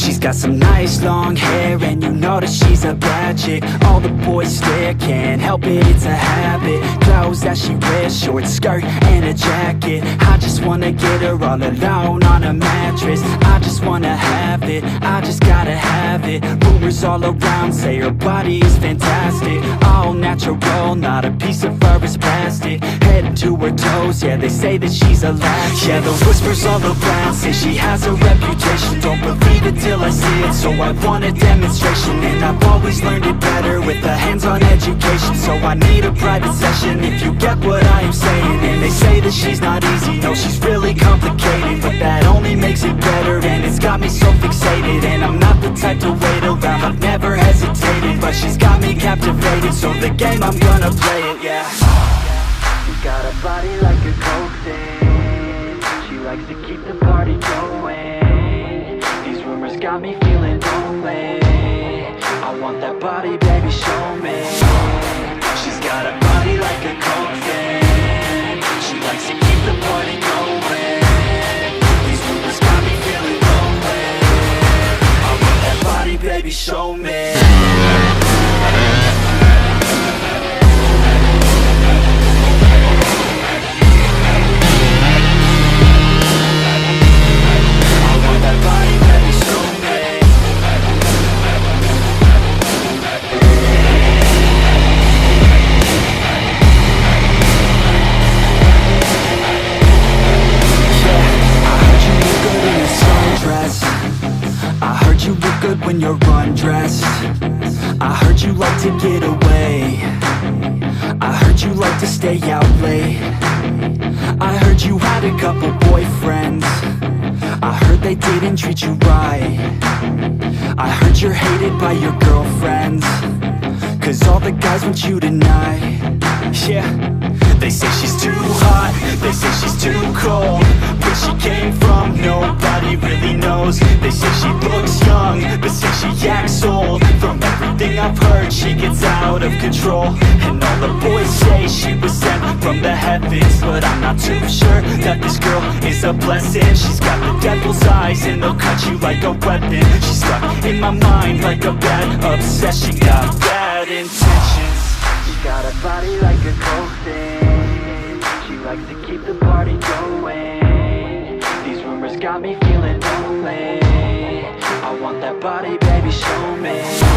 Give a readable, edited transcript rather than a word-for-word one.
She's got some nice long hair, and you know that she's a bad chick. All the boys stare, can't help it, it's a habit. Clothes that she wears, short skirt and a jacket. I just wanna get her all alone on a mattress. I just wanna have it, I just gotta have it. Rumors all around say her body is fantastic. All natural, not a piece of fur is plastic. Head to her toes, yeah, they say that she's a latch. Yeah, the whispers all around say she has a reputation. Don't believe it till I see it, so I want a demonstration. And I've always learned it better with a hands-on education. So I need a private session if you get what I am saying. And they say that she's not easy, no, she's really complicated, but that only makes it better, and it's got me so fixated. And I'm not the type to wait around, I've never hesitated, but she's got me captivated, so the game, I'm gonna play it, yeah. She got a body like a coke thing, she likes to keep the party going. These rumors got me feeling lonely, I want that body, baby, show me. She's got a body like a coke thing, she likes to keep the party going. These rumors got me feeling lonely, I want that body, baby, show me. When you're undressed, I heard you like to get away, I heard you like to stay out late, I heard you had a couple boyfriends, I heard they didn't treat you right, I heard you're hated by your girlfriends, cause all the guys want you tonight. Yeah, they say she's too hot, they say she's too cold. Where she came from, nobody really knows. They say she looks young, but say she acts old. From everything I've heard, she gets out of control. And all the boys say she was sent from the heavens, but I'm not too sure that this girl is a blessing. She's got the devil's eyes and they'll cut you like a weapon. She's stuck in my mind like a bad obsession. Got bad intentions. She got a body like a coke thing, she likes to keep the party going. These rumors got me feeling lonely, I want that body, baby, show me.